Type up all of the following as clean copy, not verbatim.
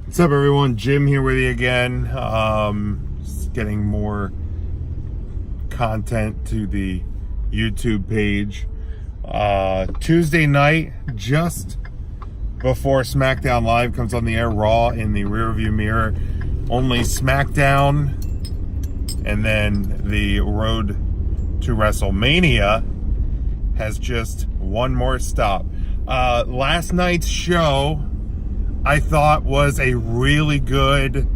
What's up, everyone? Jim here with you again. Just getting more content to the YouTube page. Tuesday night, just before SmackDown Live comes on the air, Raw in the rearview mirror. Only SmackDown, and then the road to WrestleMania has just one more stop. Last night's show, I thought, was a really good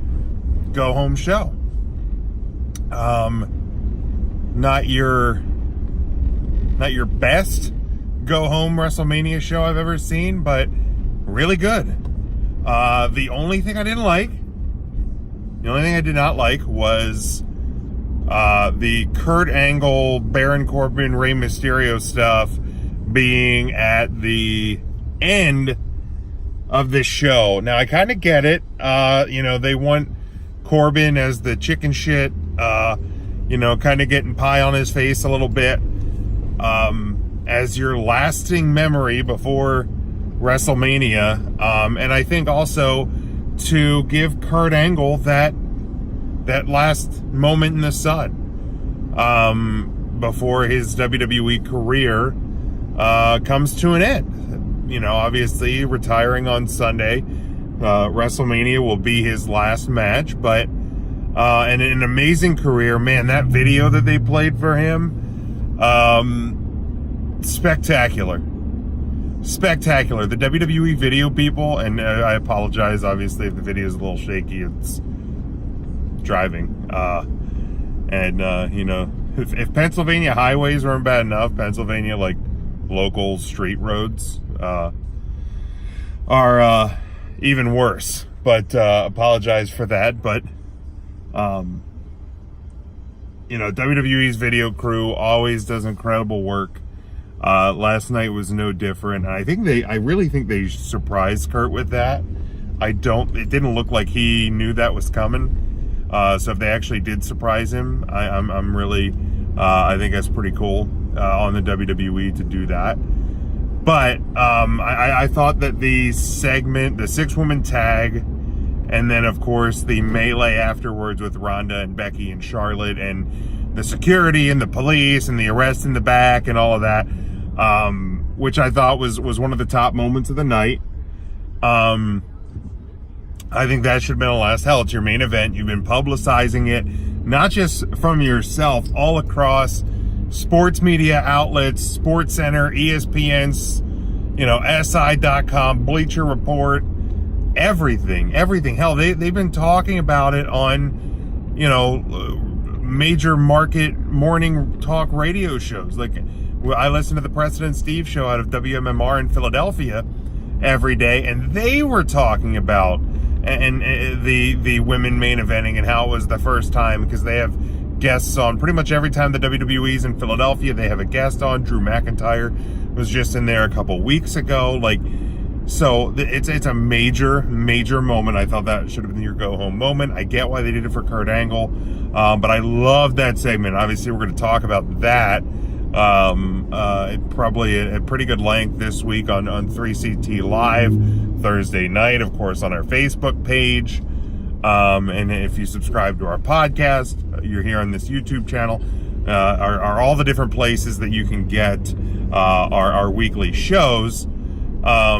go-home show. Not your best go-home WrestleMania show I've ever seen, but really good. The only thing I did not like was the Kurt Angle, Baron Corbin, Rey Mysterio stuff being at the end of this show. Now, I kind of get it. They want Corbin as the chicken shit, kind of getting pie on his face a little bit, as your lasting memory before WrestleMania. And I think also to give Kurt Angle that last moment in the sun, before his WWE career, comes to an end. Obviously retiring on Sunday. WrestleMania will be his last match, but and an amazing career. Man, that video that they played for him, spectacular. The WWE video people, and I apologize, obviously, if the video is a little shaky. It's driving. If Pennsylvania highways weren't bad enough, Pennsylvania, like, local street roads are even worse, but apologize for that. But WWE's video crew always does incredible work. Last night was no different. I really think they surprised Kurt with that. It didn't look like he knew that was coming. So if they actually did surprise him, I'm really I think that's pretty cool on the WWE to do that. But I thought that the segment, the 6-woman tag, and then of course the melee afterwards with Ronda and Becky and Charlotte, and the security and the police and the arrest in the back and all of that, which I thought was one of the top moments of the night. I think that should have been a last. Hell, it's your main event. You've been publicizing it, not just from yourself, all across sports media outlets, Sports Center, ESPN, SI.com, Bleacher Report, everything. Hell, they've been talking about it on, major market morning talk radio shows. Like, I listen to the President Steve show out of WMMR in Philadelphia every day, and they were talking about and the women main eventing and how it was the first time, because they have guests on pretty much every time the WWE's in Philadelphia. They have a guest on. Drew McIntyre was just in there a couple weeks ago. So it's a major moment. I thought that should have been your go home moment. I get why they did it for Kurt Angle, but I love that segment. Obviously, we're going to talk about that probably at pretty good length this week on 3CT Live Thursday night, of course, on our Facebook page. And if you subscribe to our podcast, you're here on this YouTube channel, are all the different places that you can get our weekly shows. But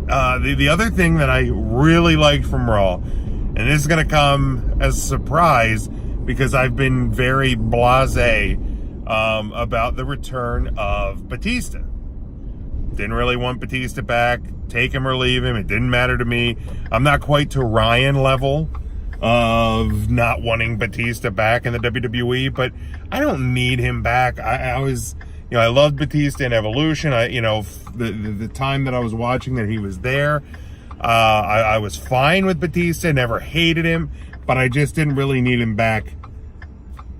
the other thing that I really liked from Raw, and this is going to come as a surprise because I've been very blasé about the return of Batista. Didn't really want Batista back. Take him or leave him. It didn't matter to me. I'm not quite to Ryan level of not wanting Batista back in the WWE, but I don't need him back. I was, I loved Batista in Evolution. The time that I was watching that he was there, I was fine with Batista, never hated him, but I just didn't really need him back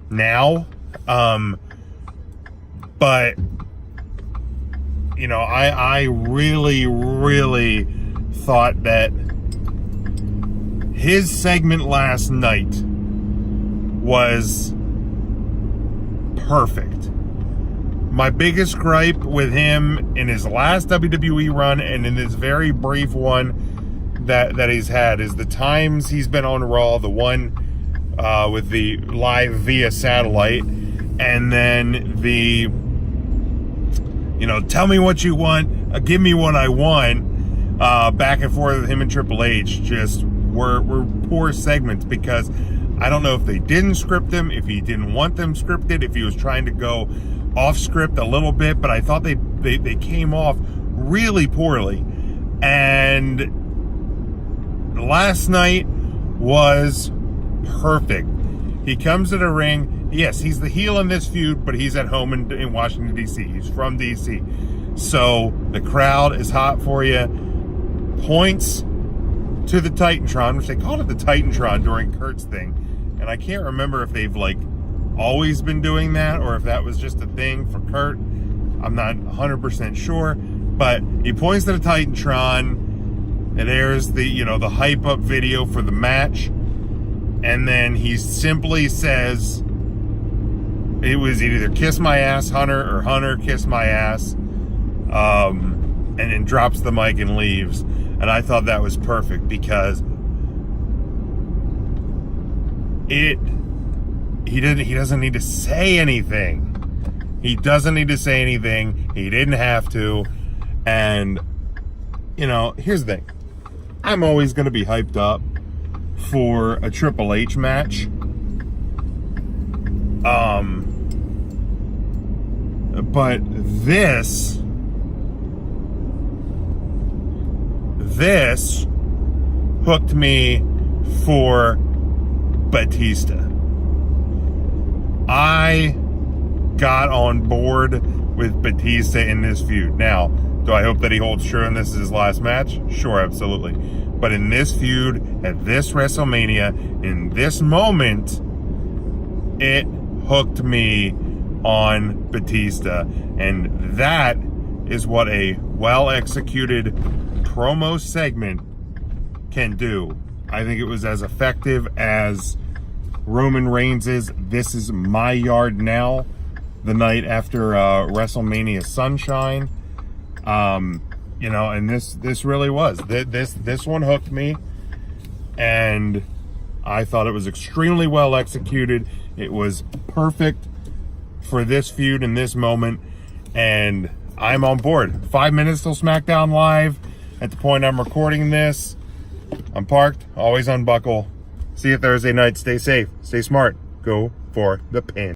now. But I really thought that his segment last night was perfect. My biggest gripe with him in his last WWE run and in this very brief one that he's had is the times he's been on Raw, the one with the live via satellite, and then the, you know, tell me what you want, give me what I want, back and forth with him and Triple H just were poor segments, because I don't know if they didn't script them, if he didn't want them scripted, if he was trying to go off script a little bit, but I thought they came off really poorly. And last night was perfect. He comes to the ring. Yes, he's the heel in this feud, but he's at home in Washington, D.C. He's from D.C. So the crowd is hot for you. Points to the Titantron, which they called it the Titantron during Kurt's thing. And I can't remember if they've like always been doing that or if that was just a thing for Kurt. I'm not 100% sure. But he points to the Titantron, and there's the, you know, the hype up video for the match. And then he simply says, it was either kiss my ass, Hunter, or Hunter, kiss my ass. And then drops the mic and leaves. And I thought that was perfect, because he doesn't need to say anything. He doesn't need to say anything. He didn't have to. And, you know, here's the thing. I'm always going to be hyped up for a Triple H match. But this hooked me for Batista. I got on board with Batista in this feud. Now, do I hope that he holds true and this is his last match? Sure, absolutely. But in this feud, at this WrestleMania, in this moment, it hooked me on Batista. And that is what a well-executed promo segment can do. I think it was as effective as Roman Reigns' "This is my yard now" the night after WrestleMania Sunshine. You know, and this really was. This one hooked me, and I thought it was extremely well executed. It was perfect for this feud in this moment, and I'm on board. 5 minutes till SmackDown Live. At the point I'm recording this, I'm parked, always unbuckle. See you Thursday night. Stay safe, stay smart, go for the pin.